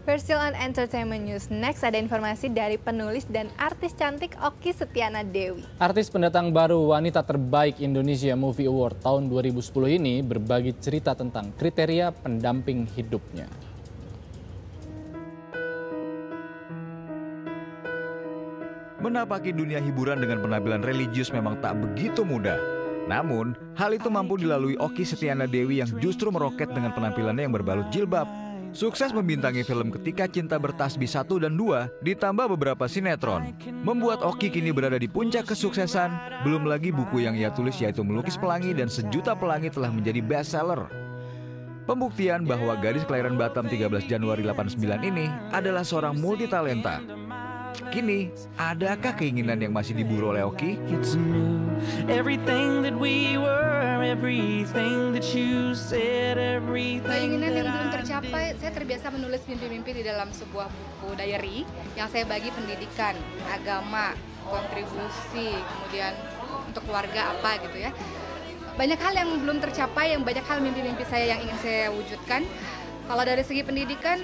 Persil on Entertainment News. Next ada informasi dari penulis dan artis cantik Okky Setiana Dewi. Artis pendatang baru Wanita Terbaik Indonesia Movie Award tahun 2010 ini berbagi cerita tentang kriteria pendamping hidupnya. Menapaki dunia hiburan dengan penampilan religius memang tak begitu mudah. Namun, hal itu mampu dilalui Okky Setiana Dewi yang justru meroket dengan penampilannya yang berbalut jilbab. Sukses membintangi film Ketika Cinta Bertasbih 1 dan 2, ditambah beberapa sinetron, membuat Okky kini berada di puncak kesuksesan. Belum lagi buku yang ia tulis yaitu Melukis Pelangi dan Sejuta Pelangi telah menjadi bestseller. Pembuktian bahwa gadis kelahiran Batam 13 Januari 89 ini adalah seorang multitalenta. Kini, adakah keinginan yang masih diburu oleh Okky? Keinginan yang belum tercapai, saya terbiasa menulis mimpi-mimpi di dalam sebuah buku diary yang saya bagi pendidikan, agama, kontribusi, kemudian untuk keluarga apa gitu ya. Banyak hal yang belum tercapai, yang banyak hal mimpi-mimpi saya yang ingin saya wujudkan. Kalau dari segi pendidikan,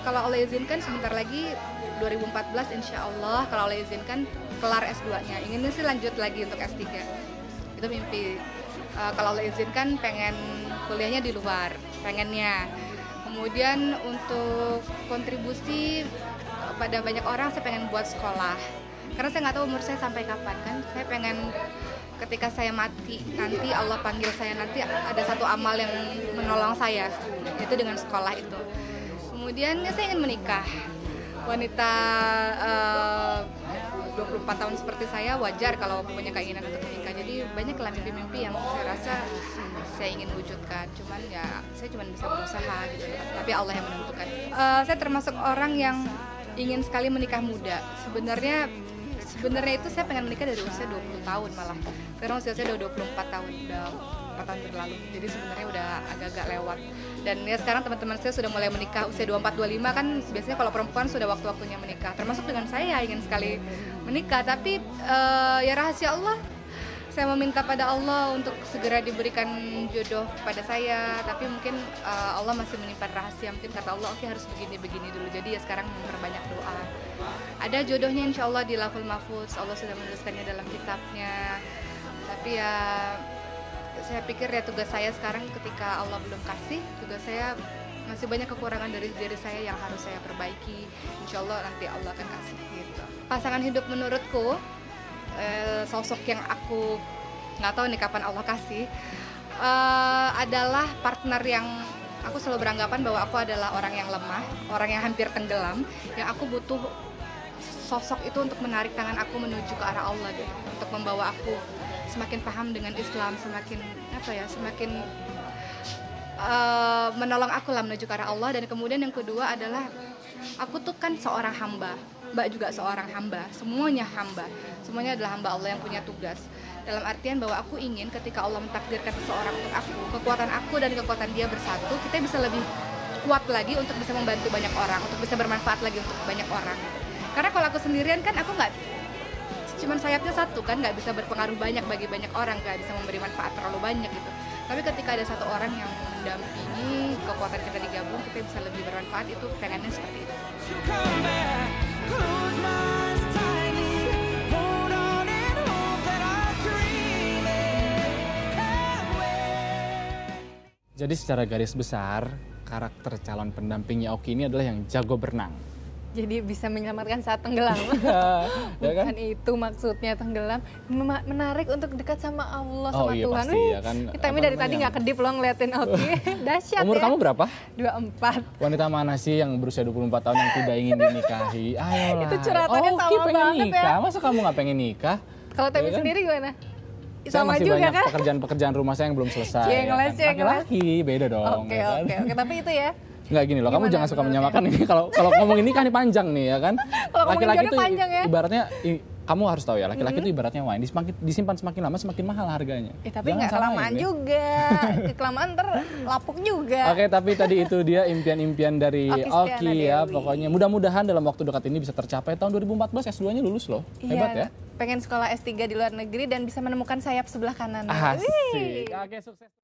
kalau Allah izinkan sebentar lagi 2014 insya Allah kalau Allah izinkan kelar S2-nya. Inginnya sih lanjut lagi untuk S3. Itu mimpi. Kalau Allah izinkan pengen kuliahnya di luar, pengennya. Kemudian untuk kontribusi pada banyak orang saya pengen buat sekolah. Karena saya nggak tahu umur saya sampai kapan kan. Saya pengen ketika saya mati nanti Allah panggil saya nanti ada satu amal yang menolong saya, itu dengan sekolah itu. Kemudian ya saya ingin menikah. Wanita 24 tahun seperti saya wajar kalau punya keinginan untuk menikah. Jadi banyaklah mimpi-mimpi yang saya rasa saya ingin wujudkan. Cuman ya saya cuma bisa berusaha gitu ya. Tapi Allah yang menentukan. Saya termasuk orang yang ingin sekali menikah muda. Sebenarnya itu saya pengen menikah dari usia 20 tahun malah. Sekarang usia saya udah 24 tahun, udah 4 tahun berlalu. Jadi sebenarnya udah agak-agak lewat. Dan ya sekarang teman-teman saya sudah mulai menikah usia 24-25 kan biasanya kalau perempuan sudah waktu-waktunya menikah. Termasuk dengan saya ingin sekali menikah. Tapi ya rahasia Allah. Saya meminta pada Allah untuk segera diberikan jodoh pada saya. Tapi mungkin Allah masih menyimpan rahasia. Mungkin kata Allah, oke harus begini-begini dulu. Jadi ya sekarang memperbanyak doa. Ada jodohnya insya Allah di Lauhul Mahfuz. Allah sudah menuliskannya dalam kitabnya. Tapi ya saya pikir ya tugas saya sekarang ketika Allah belum kasih, tugas saya masih banyak kekurangan dari diri saya yang harus saya perbaiki. Insya Allah nanti Allah akan kasih gitu. Pasangan hidup menurutku sosok yang aku nggak tahu nih kapan Allah kasih adalah partner yang aku selalu beranggapan bahwa aku adalah orang yang lemah, orang yang hampir tenggelam, yang aku butuh sosok itu untuk menarik tangan aku menuju ke arah Allah gitu, untuk membawa aku semakin paham dengan Islam, semakin menolong aku lah menuju ke arah Allah. Dan kemudian yang kedua adalah aku tuh kan seorang hamba, Mbak juga seorang hamba, semuanya adalah hamba Allah yang punya tugas. Dalam artian bahwa aku ingin ketika Allah mentakdirkan seseorang untuk aku, kekuatan aku dan kekuatan dia bersatu, kita bisa lebih kuat lagi untuk bisa membantu banyak orang, untuk bisa bermanfaat lagi untuk banyak orang. Karena kalau aku sendirian kan aku nggak, cuman sayapnya satu kan, nggak bisa berpengaruh banyak bagi banyak orang, nggak bisa memberi manfaat terlalu banyak gitu. Tapi ketika ada satu orang yang mendampingi, kekuatan kita digabung, kita bisa lebih bermanfaat. Itu pengennya seperti itu. Jadi secara garis besar, karakter calon pendampingnya Okky ini adalah yang jago berenang. Jadi bisa menyelamatkan saat tenggelam. Ya kan? Bukan itu maksudnya tenggelam. Menarik untuk dekat sama Allah, sama iya, Tuhan. Pasti, ya kan? Kita ini dari tadi nggak kedip loh ngeliatin Okky. Dahsyat. Umur ya. kamu berapa? 24. Wanita mana sih yang berusia 24 tahun yang tidak ingin dinikahi? Ayolah. Itu curhatannya sama Okky pengen banget nikah. ya. Masa kamu nggak pengen nikah? Kalau Temi Ya kan? sendiri gimana? Saya Sama masih juga banyak kan? pekerjaan rumah saya yang belum selesai. Ngeles, Ya kan? Laki-laki beda dong. Oke, ya kan? oke. Tapi itu ya. Nggak gini loh, kamu Gimana jangan suka menurutnya? menyamakan ini. Kalau ngomong ini kan ini panjang nih ya kan. Kalau ngomongin Laki-laki jodoh itu panjang ya. ibaratnya kamu harus tahu ya, laki-laki itu ibaratnya wine, disimpan semakin lama semakin mahal harganya. Tapi Jangan nggak samain, kelamaan ya. juga. Kelamaan ntar lapuk juga. Oke, tapi tadi itu dia impian-impian dari Okky Okky Setiana ya. Dewi. Pokoknya mudah-mudahan dalam waktu dekat ini bisa tercapai. Tahun 2014 S2-nya lulus loh. Hebat ya. Pengen sekolah S3 di luar negeri dan bisa menemukan sayap sebelah kanan. Asik. Oke, sukses.